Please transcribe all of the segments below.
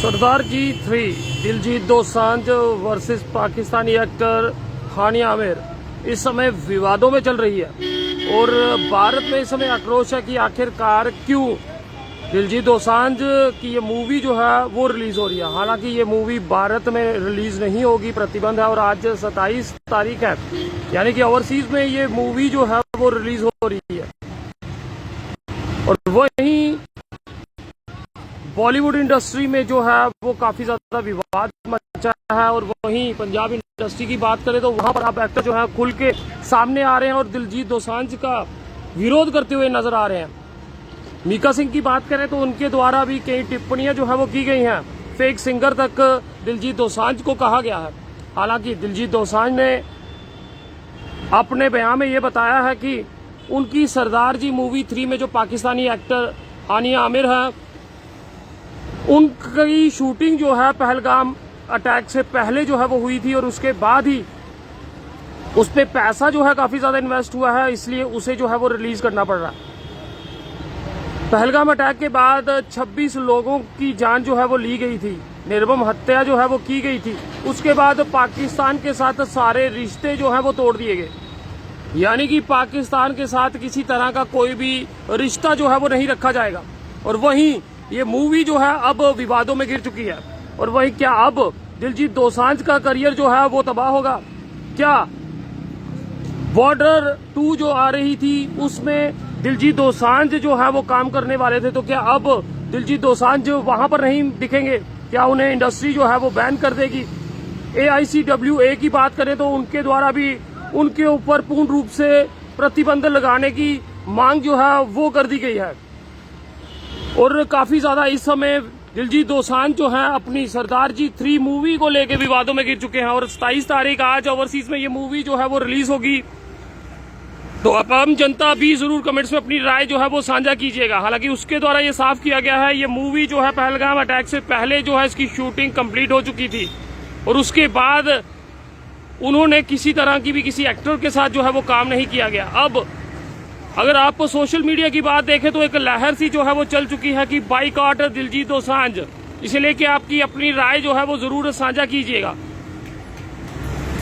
सरदार जी 3 Diljit Dosanjh versus Pakistani actor हानिया आमिर इस समय विवादों में चल रही है और भारत में इस समय आक्रोश है कि आखिरकार क्यों दिलजीत दोसांझ की ये मूवी जो है वो रिलीज हो रही है। हालांकि ये मूवी भारत में रिलीज नहीं होगी, प्रतिबंध है, और आज 27 तारीख है, यानी कि ओवरसीज में ये मूवी जो है वो रिलीज हो रही है। और वहीं बॉलीवुड इंडस्ट्री में जो है वो काफी ज्यादा विवाद मचा है। और वहीं पंजाब इंडस्ट्री की बात करें तो वहां पर अब एक्टर जो है खुल के सामने आ रहे हैं और दिलजीत दोसांझ का विरोध करते हुए नजर आ रहे हैं। मीका सिंह की बात करें तो उनके द्वारा भी कई टिप्पणियां जो है वो की गई हैं, फेक सिंगर तक दिलजीत दोसांझ को कहा गया है। हालांकि दिलजीत दोसांझ ने अपने बयान में ये बताया है कि उनकी सरदार जी मूवी 3 में जो पाकिस्तानी एक्टर हानिया आमिर है उनकी शूटिंग जो है पहलगाम अटैक से पहले जो है वो हुई थी और उसके बाद ही उस पे पैसा जो है काफी ज्यादा इन्वेस्ट हुआ है, इसलिए उसे जो है वो रिलीज करना पड़ रहा है। पहलगाम अटैक के बाद 26 लोगों की जान जो है वो ली गई थी, निर्मम हत्या जो है वो की गई थी। उसके बाद पाकिस्तान के साथ सारे रिश्ते जो है वो तोड़ दिए गए, यानी कि पाकिस्तान के साथ किसी तरह का कोई भी रिश्ता जो है वो नहीं रखा जाएगा। और वहीं ये मूवी जो है अब विवादों में घिर चुकी है। और वहीं क्या अब दिलजीत दोसांझ का करियर जो है वो तबाह होगा? क्या बॉर्डर 2 जो आ रही थी उसमें दिलजीत दोसांझ जो है वो काम करने वाले थे, तो क्या अब दिलजीत दोसांझ वहां पर नहीं दिखेंगे? क्या उन्हें इंडस्ट्री जो है वो बैन कर देगी? AICWA की बात करें तो उनके द्वारा भी उनके ऊपर पूर्ण रूप से प्रतिबंध लगाने की मांग जो है वो कर दी गई है। और काफी ज्यादा इस समय दिलजीत दोसांझ जो है अपनी सरदार जी 3 मूवी को लेकर विवादों में गिर चुके हैं। और 27 तारीख आज ओवरसीज में ये मूवी जो है वो रिलीज होगी, तो आम जनता भी जरूर कमेंट्स में अपनी राय जो है वो साझा कीजिएगा। हालांकि उसके द्वारा ये साफ किया गया है ये मूवी जो है पहलगाम अटैक से पहले जो है इसकी शूटिंग कंप्लीट हो चुकी थी और उसके बाद उन्होंने किसी तरह की भी किसी एक्टर के साथ जो है वो काम नहीं किया गया। अब अगर आप सोशल मीडिया की बात देखें तो एक लहर सी जो है वो चल चुकी है कि बाइकॉट दिलजीत दोसांझ, इसे लेके आपकी अपनी राय जो है वो जरूर साझा कीजिएगा।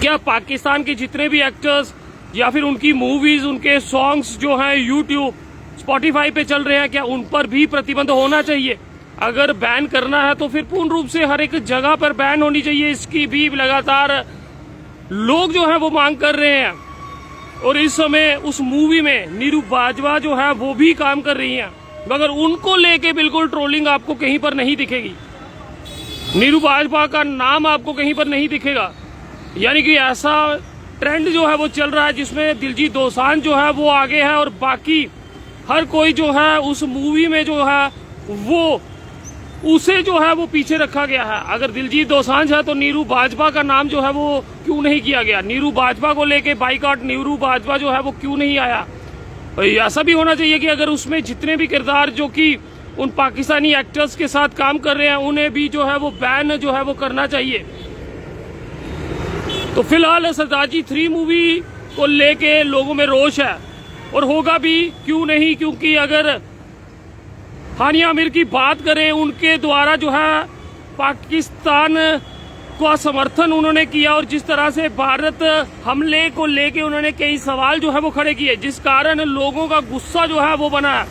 क्या पाकिस्तान के जितने भी एक्टर्स या फिर उनकी मूवीज, उनके सॉन्ग्स जो हैं यूट्यूब, स्पॉटिफाई पे चल रहे हैं, क्या उन पर भी प्रतिबंध होना चाहिए? अगर बैन करना है तो फिर पूर्ण रूप से हर एक जगह पर बैन होनी चाहिए। इसकी भी लगातार लोग जो है वो मांग कर रहे हैं। और इस समय उस मूवी में नीरू बाजवा जो है वो भी काम कर रही हैं, मगर उनको लेके बिल्कुल ट्रोलिंग आपको कहीं पर नहीं दिखेगी। नीरू बाजवा का नाम आपको कहीं पर नहीं दिखेगा। यानी कि ऐसा ट्रेंड जो है वो चल रहा है जिसमें दिलजीत दोसांझ जो है वो आगे है और बाकी हर कोई जो है उस मूवी में जो है वो उसे जो है वो पीछे रखा गया है। अगर दिलजीत दोसांझ है तो नीरू बाजवा का नाम जो है वो क्यों नहीं किया गया? नीरू बाजवा को लेके बाइकॉट नीरू बाजवा जो है वो क्यों नहीं आया? ऐसा भी होना चाहिए कि अगर उसमें जितने भी किरदार जो कि उन पाकिस्तानी एक्टर्स के साथ काम कर रहे हैं उन्हें भी जो है वो बैन जो है वो करना चाहिए। तो फिलहाल सरदार जी 3 मूवी को लेके लोगों में रोष है और होगा भी, क्यों नहीं? क्योंकि अगर हानिया आमिर की बात करें, उनके द्वारा जो है पाकिस्तान का समर्थन उन्होंने किया और जिस तरह से भारत हमले को लेके उन्होंने कई सवाल जो है वो खड़े किए, जिस कारण लोगों का गुस्सा जो है वो बना।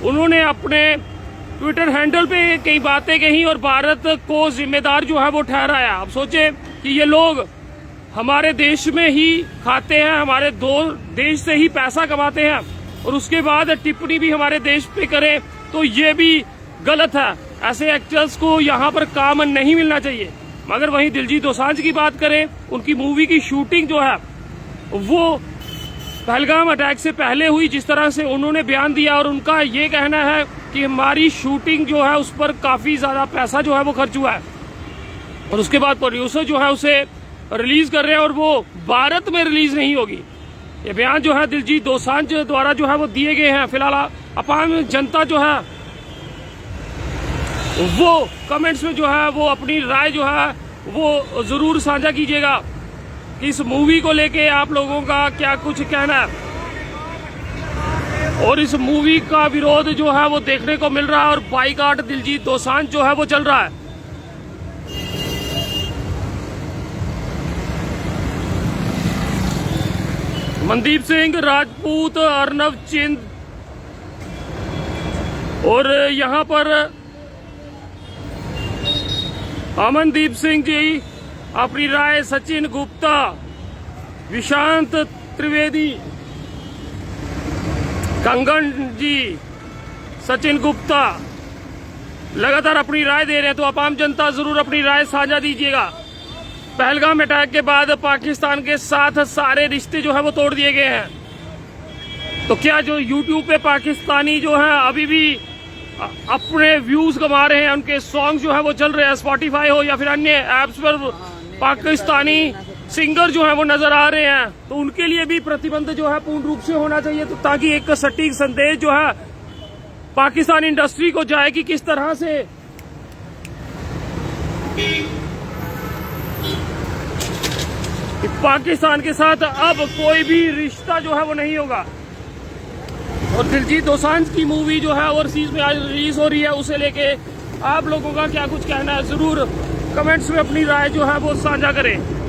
उन्होंने अपने ट्विटर हैंडल पे कई बातें कही और भारत को जिम्मेदार जो है वो ठहराया। अब सोचे कि ये लोग हमारे देश में ही खाते हैं, हमारे देश से ही पैसा कमाते हैं और उसके बाद टिप्पणी भी हमारे देश पे करें तो ये भी गलत है। ऐसे एक्टर्स को यहाँ पर काम नहीं मिलना चाहिए। मगर वहीं दिलजीत दोसांझ की बात करें, उनकी मूवी की शूटिंग जो है वो पहलगाम अटैक से पहले हुई, जिस तरह से उन्होंने बयान दिया। और उनका ये कहना है कि हमारी शूटिंग जो है उस पर काफी ज्यादा पैसा जो है वो खर्च हुआ है और उसके बाद प्रोड्यूसर जो है उसे रिलीज कर रहे हैं और वो भारत में रिलीज नहीं होगी। ये बयान जो है दिलजीत दोसांझ द्वारा जो है वो दिए गए हैं। फिलहाल आम जनता जो है वो कमेंट्स में जो है वो अपनी राय जो है वो जरूर साझा कीजिएगा कि इस मूवी को लेके आप लोगों का क्या कुछ कहना है। और इस मूवी का विरोध जो है वो देखने को मिल रहा है और बाइकॉट दिलजीत दोसांझ जो है वो चल रहा है। मनदीप सिंह राजपूत, अर्नब चिंद, और यहाँ पर अमनदीप सिंह जी अपनी राय, सचिन गुप्ता, विशांत त्रिवेदी, कंगन जी, सचिन गुप्ता लगातार अपनी राय दे रहे हैं। तो आप आम जनता जरूर अपनी राय साझा दीजिएगा। पहलगाम अटैक के बाद पाकिस्तान के साथ सारे रिश्ते जो है वो तोड़ दिए गए हैं। तो क्या जो YouTube पे पाकिस्तानी जो है अभी भी अपने व्यूज कमा रहे हैं, उनके सॉन्ग जो है वो चल रहे हैं, स्पॉटिफाई हो या फिर अन्य एप्स पर पाकिस्तानी सिंगर जो है वो नजर आ रहे हैं, तो उनके लिए भी प्रतिबंध जो है पूर्ण रूप से होना चाहिए, तो ताकि एक सटीक संदेश जो है पाकिस्तानी इंडस्ट्री को जाए कि किस तरह से पाकिस्तान के साथ अब कोई भी रिश्ता जो है वो नहीं होगा। और दिलजीत दोसांझ की मूवी जो है ओवरसीज में आज रिलीज हो रही है, उसे लेके आप लोगों का क्या कुछ कहना है, जरूर कमेंट्स में अपनी राय जो है वो साझा करें।